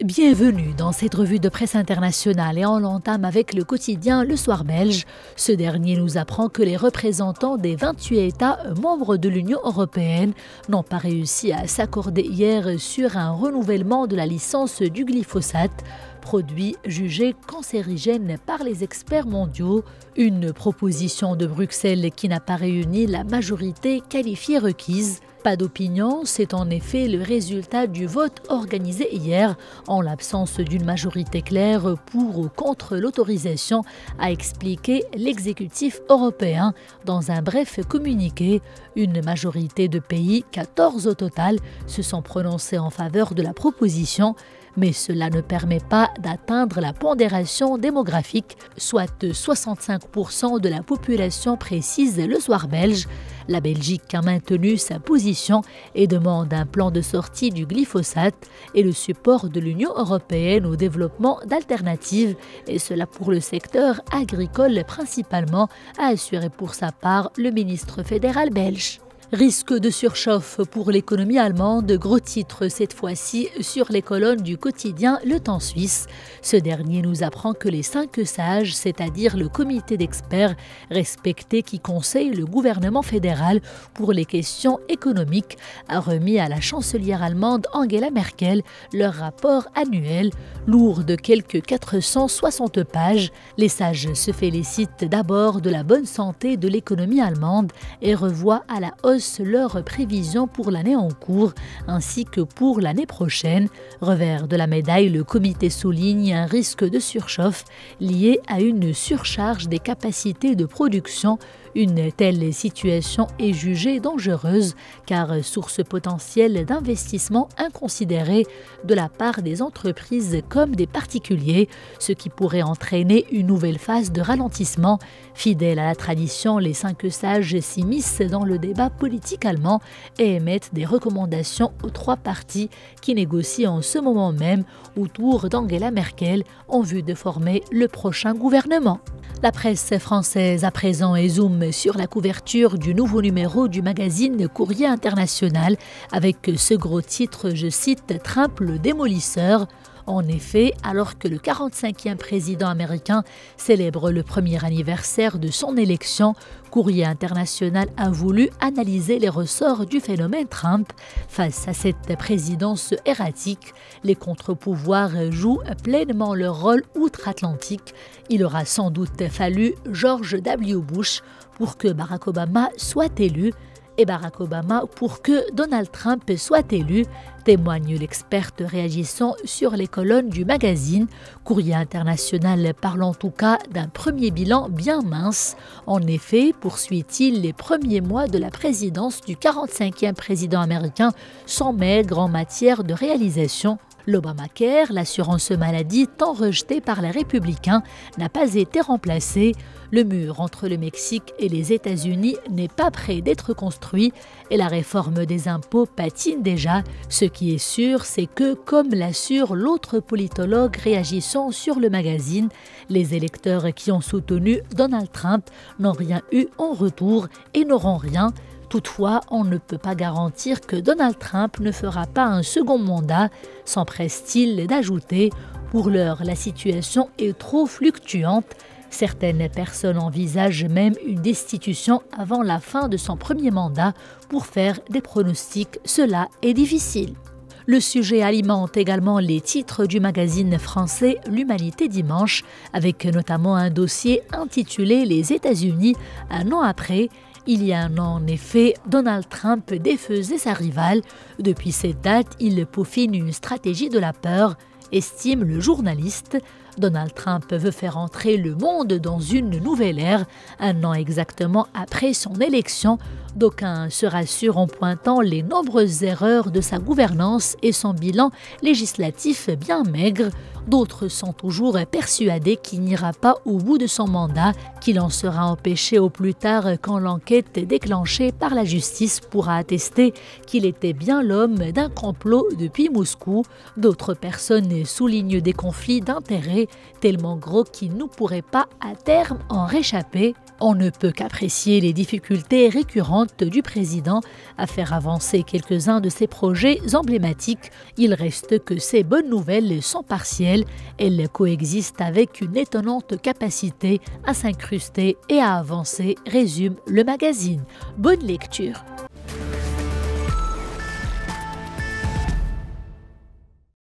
Bienvenue dans cette revue de presse internationale et on l'entame avec le quotidien Le Soir belge. Ce dernier nous apprend que les représentants des 28 États membres de l'Union européenne n'ont pas réussi à s'accorder hier sur un renouvellement de la licence du glyphosate, produit jugé cancérigène par les experts mondiaux. Une proposition de Bruxelles qui n'a pas réuni la majorité qualifiée requise. Pas d'opinion, c'est en effet le résultat du vote organisé hier, en l'absence d'une majorité claire pour ou contre l'autorisation, a expliqué l'exécutif européen dans un bref communiqué. Une majorité de pays, 14 au total, se sont prononcés en faveur de la proposition, mais cela ne permet pas d'atteindre la pondération démographique, soit 65% de la population, précise Le Soir belge. La Belgique a maintenu sa position et demande un plan de sortie du glyphosate et le support de l'Union européenne au développement d'alternatives, et cela pour le secteur agricole principalement, a assuré pour sa part le ministre fédéral belge. Risque de surchauffe pour l'économie allemande, gros titre cette fois-ci sur les colonnes du quotidien Le Temps suisse. Ce dernier nous apprend que les 5 sages, c'est-à-dire le comité d'experts respecté qui conseille le gouvernement fédéral pour les questions économiques, a remis à la chancelière allemande Angela Merkel leur rapport annuel, lourd de quelques 460 pages. Les sages se félicitent d'abord de la bonne santé de l'économie allemande et revoient à la hausse leurs prévisions pour l'année en cours ainsi que pour l'année prochaine. Revers de la médaille, le comité souligne un risque de surchauffe lié à une surcharge des capacités de production. Une telle situation est jugée dangereuse car source potentielle d'investissement inconsidéré de la part des entreprises comme des particuliers, ce qui pourrait entraîner une nouvelle phase de ralentissement. Fidèles à la tradition, les 5 sages s'immiscent dans le débat politique allemand et émettent des recommandations aux 3 partis qui négocient en ce moment même autour d'Angela Merkel en vue de former le prochain gouvernement. La presse française à présent est zoom sur la couverture du nouveau numéro du magazine Courrier International avec ce gros titre, je cite, « Trump le démolisseur ». En effet, alors que le 45e président américain célèbre le premier anniversaire de son élection, Courrier International a voulu analyser les ressorts du phénomène Trump. Face à cette présidence erratique, les contre-pouvoirs jouent pleinement leur rôle outre-Atlantique. Il aura sans doute fallu George W. Bush pour que Barack Obama soit élu, et Barack Obama pour que Donald Trump soit élu, témoigne l'experte réagissant sur les colonnes du magazine. Courrier International parle en tout cas d'un premier bilan bien mince. En effet, poursuit-il, les premiers mois de la présidence du 45e président américain sont maigres en matière de réalisation. L'Obamacare, l'assurance maladie tant rejetée par les républicains, n'a pas été remplacé. Le mur entre le Mexique et les États-Unis n'est pas prêt d'être construit et la réforme des impôts patine déjà. Ce qui est sûr, c'est que, comme l'assure l'autre politologue réagissant sur le magazine, les électeurs qui ont soutenu Donald Trump n'ont rien eu en retour et n'auront rien. Toutefois, on ne peut pas garantir que Donald Trump ne fera pas un second mandat, s'empresse-t-il d'ajouter. Pour l'heure, la situation est trop fluctuante. Certaines personnes envisagent même une destitution avant la fin de son premier mandat pour faire des pronostics. Cela est difficile. Le sujet alimente également les titres du magazine français L'Humanité dimanche, avec notamment un dossier intitulé « Les États-Unis, un an après ». Il y a un an, en effet, Donald Trump défaisait sa rivale. Depuis cette date, il peaufine une stratégie de la peur, estime le journaliste. Donald Trump veut faire entrer le monde dans une nouvelle ère, un an exactement après son élection. D'aucuns se rassurent en pointant les nombreuses erreurs de sa gouvernance et son bilan législatif bien maigre. D'autres sont toujours persuadés qu'il n'ira pas au bout de son mandat, qu'il en sera empêché au plus tard quand l'enquête déclenchée par la justice pourra attester qu'il était bien l'homme d'un complot depuis Moscou. D'autres personnes soulignent des conflits d'intérêts tellement gros qu'il ne pourrait pas à terme en réchapper. On ne peut qu'apprécier les difficultés récurrentes du président à faire avancer quelques-uns de ses projets emblématiques. Il reste que ces bonnes nouvelles sont partielles. Elles coexistent avec une étonnante capacité à s'incruster et à avancer, résume le magazine. Bonne lecture.